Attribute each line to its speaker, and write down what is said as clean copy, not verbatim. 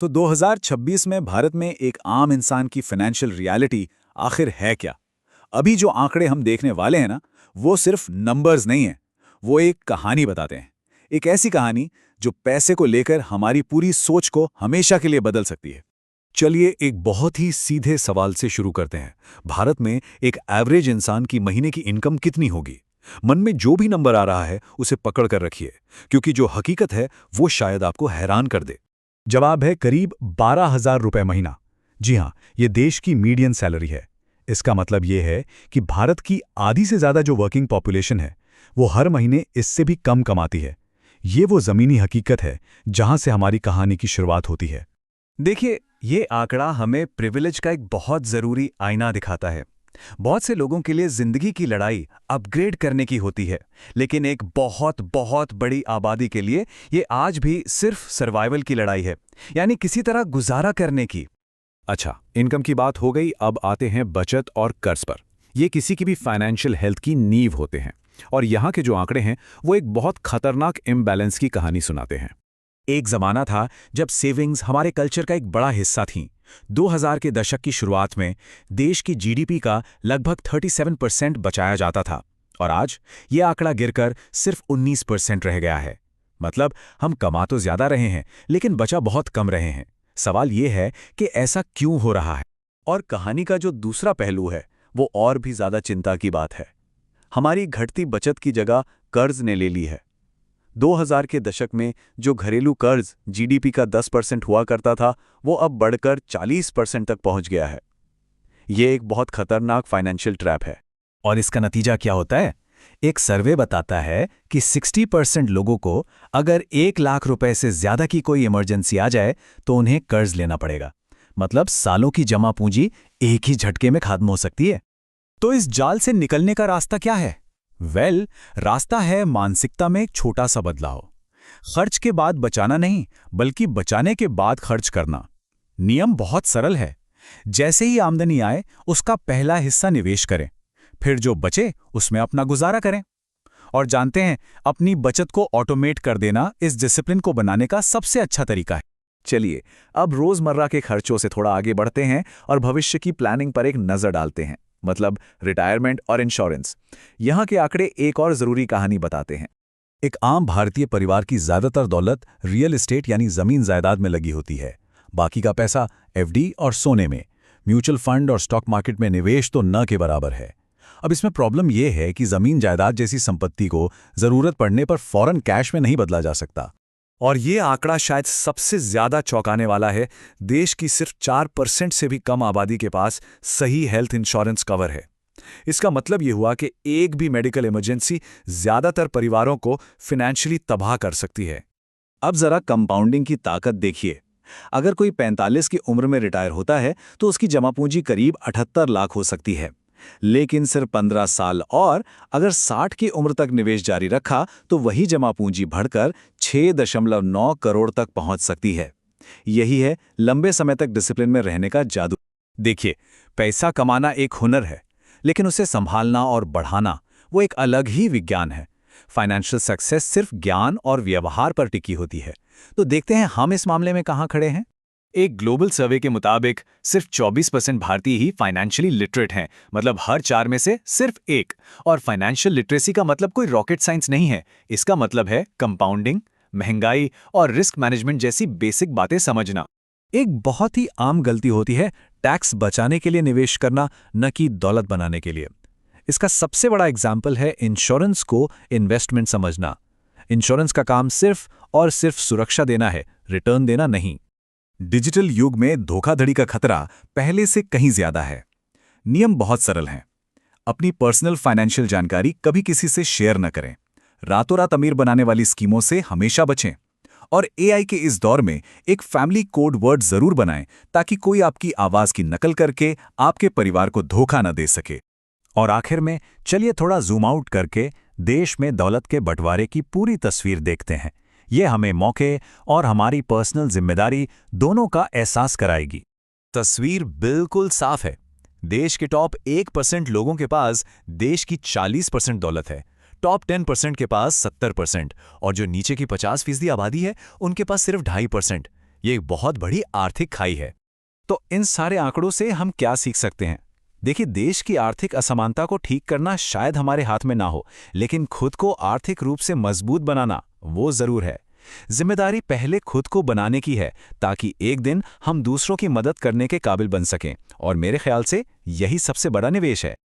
Speaker 1: तो 2026 में भारत में एक आम इंसान की फाइनेंशियल रियलिटी आखिर है क्या? अभी जो आंकड़े हम देखने वाले हैं ना, वो सिर्फ नंबर्स नहीं है। वो एक कहानी बताते हैं। एक ऐसी कहानी जो पैसे को लेकर हमारी पूरी सोच को हमेशा के लिए बदल सकती है।
Speaker 2: चलिए एक बहुत ही सीधे सवाल से शुरू करते हैं। भारत में एक एवरेज इंसान की महीने की इनकम कितनी होगी? मन में जो भी नंबर आ रहा है उसे पकड़ कर रखिए, क्योंकि जो हकीकत है वो शायद आपको हैरान कर दे। जवाब है करीब 12,000 रुपए महीना। जी हाँ, ये देश की मीडियन सैलरी है। इसका मतलब ये है कि भारत की आधी से ज्यादा जो वर्किंग पॉपुलेशन है वो हर महीने इससे भी कम कमाती है। ये वो जमीनी हकीकत है जहां से हमारी कहानी की शुरुआत होती है।
Speaker 3: देखिए, ये आंकड़ा हमें प्रिविलेज का एक बहुत जरूरी आईना दिखाता है। बहुत से लोगों के लिए जिंदगी की लड़ाई अपग्रेड करने की होती है, लेकिन एक बहुत बहुत बड़ी आबादी के लिए ये आज भी सिर्फ सर्वाइवल की लड़ाई है, यानी किसी तरह गुजारा करने की।
Speaker 2: अच्छा, इनकम की बात हो गई, अब आते हैं बचत और कर्ज पर। ये किसी की भी फाइनेंशियल हेल्थ की नींव होते हैं, और यहाँ के जो आंकड़े हैं वो एक बहुत खतरनाक इम्बैलेंस की कहानी सुनाते हैं। एक जमाना था जब सेविंग्स हमारे कल्चर का एक बड़ा हिस्सा थीं। 2000 के दशक की शुरुआत में देश की जीडीपी का लगभग 37% बचाया जाता था, और आज ये आंकड़ा गिरकर सिर्फ 19% रह गया है। मतलब हम कमा तो ज्यादा रहे हैं, लेकिन बचा बहुत कम रहे हैं। सवाल ये है कि ऐसा क्यों हो रहा है?
Speaker 3: और कहानी का जो दूसरा पहलू है वो और भी ज्यादा चिंता की बात है। हमारी घटती बचत की जगह कर्ज ने ले ली है। 2000 के दशक में जो घरेलू कर्ज जीडीपी का 10% हुआ करता था, वो अब बढ़कर 40% तक पहुंच गया है। ये एक बहुत खतरनाक फाइनेंशियल ट्रैप है।
Speaker 2: और इसका नतीजा क्या होता है? एक सर्वे बताता है कि 60% लोगों को अगर 1 लाख रुपए से ज्यादा की कोई इमरजेंसी आ जाए तो उन्हें कर्ज लेना पड़ेगा। मतलब सालों की जमा पूंजी एक ही झटके में खत्म हो सकती है।
Speaker 1: तो इस जाल से निकलने का रास्ता क्या है? रास्ता है मानसिकता में एक छोटा सा बदलाव। खर्च के बाद बचाना नहीं, बल्कि बचाने के बाद खर्च करना। नियम बहुत सरल है। जैसे ही आमदनी आए, उसका पहला हिस्सा निवेश करें, फिर जो बचे उसमें अपना गुजारा करें। और जानते हैं, अपनी बचत को ऑटोमेट कर देना इस डिसिप्लिन को बनाने का सबसे अच्छा तरीका है।
Speaker 3: चलिए, अब रोजमर्रा के खर्चों से थोड़ा आगे बढ़ते हैं और भविष्य की प्लानिंग पर एक नजर डालते हैं, मतलब रिटायरमेंट और इंश्योरेंस। यहाँ के आंकड़े एक और जरूरी कहानी बताते हैं।
Speaker 2: एक आम भारतीय परिवार की ज्यादातर दौलत रियल एस्टेट यानी जमीन जायदाद में लगी होती है। बाकी का पैसा एफडी और सोने में, म्यूचुअल फंड और स्टॉक मार्केट में निवेश तो न के बराबर है। अब इसमें प्रॉब्लम यह है कि जमीन जायदाद जैसी संपत्ति को जरूरत पड़ने पर फौरन कैश में नहीं बदला जा सकता।
Speaker 3: और ये आंकड़ा शायद सबसे ज्यादा चौंकाने वाला है। देश की सिर्फ 4% से भी कम आबादी के पास सही हेल्थ इंश्योरेंस कवर है। इसका मतलब ये हुआ कि एक भी मेडिकल इमरजेंसी ज्यादातर परिवारों को फाइनेंशियली तबाह कर सकती है। अब जरा कंपाउंडिंग की ताकत देखिए। अगर कोई 45 की उम्र में रिटायर होता है तो उसकी जमा पूंजी करीब 78 लाख हो सकती है, लेकिन सिर्फ 15 साल और अगर 60 की उम्र तक निवेश जारी रखा तो वही जमा पूंजी बढ़कर 6.9 करोड़ तक पहुंच सकती है। यही है लंबे समय तक डिसिप्लिन में रहने का जादू।
Speaker 1: देखिए, पैसा कमाना एक हुनर है, लेकिन उसे संभालना और बढ़ाना वो एक अलग ही विज्ञान है। फाइनेंशियल सक्सेस सिर्फ ज्ञान और व्यवहार पर टिकी होती है। तो देखते हैं हम इस मामले में कहां खड़े हैं। एक ग्लोबल सर्वे के मुताबिक सिर्फ 24% भारतीय ही फाइनेंशियली लिटरेट हैं, मतलब हर 4 में से सिर्फ एक। और फाइनेंशियल लिटरेसी का मतलब कोई रॉकेट साइंस नहीं है। इसका मतलब है कंपाउंडिंग, महंगाई और रिस्क मैनेजमेंट जैसी बेसिक बातें समझना।
Speaker 2: एक बहुत ही आम गलती होती है टैक्स बचाने के लिए निवेश करना, न कि दौलत बनाने के लिए। इसका सबसे बड़ा एग्जाम्पल है इंश्योरेंस को इन्वेस्टमेंट समझना। इंश्योरेंस का काम सिर्फ और सिर्फ सुरक्षा देना है, रिटर्न देना नहीं। डिजिटल युग में धोखाधड़ी का खतरा पहले से कहीं ज्यादा है। नियम बहुत सरल हैं। अपनी पर्सनल फाइनेंशियल जानकारी कभी किसी से शेयर न करें। रातों रात अमीर बनाने वाली स्कीमों से हमेशा बचें। और एआई के इस दौर में एक फैमिली कोड वर्ड जरूर बनाएं, ताकि कोई आपकी आवाज की नकल करके आपके परिवार को धोखा न दे सके। और आखिर में चलिए थोड़ा जूम आउट करके देश में दौलत के बंटवारे की पूरी तस्वीर देखते हैं। ये हमें मौके और हमारी पर्सनल जिम्मेदारी दोनों का एहसास कराएगी।
Speaker 3: तस्वीर बिल्कुल साफ है। देश के टॉप 1% लोगों के पास देश की 40% दौलत है, टॉप 10% के पास 70%, और जो नीचे की 50% आबादी है उनके पास सिर्फ 2.5%।
Speaker 2: ये एक बहुत बड़ी आर्थिक खाई है। तो इन सारे आंकड़ों से हम क्या सीख सकते हैं? देखिए, देश की आर्थिक असमानता को ठीक करना शायद हमारे हाथ में ना हो, लेकिन खुद को आर्थिक रूप से मजबूत बनाना वो जरूर है। जिम्मेदारी पहले खुद को बनाने की है, ताकि एक दिन हम दूसरों की मदद करने के काबिल बन सकें, और मेरे ख्याल से यही सबसे बड़ा निवेश है।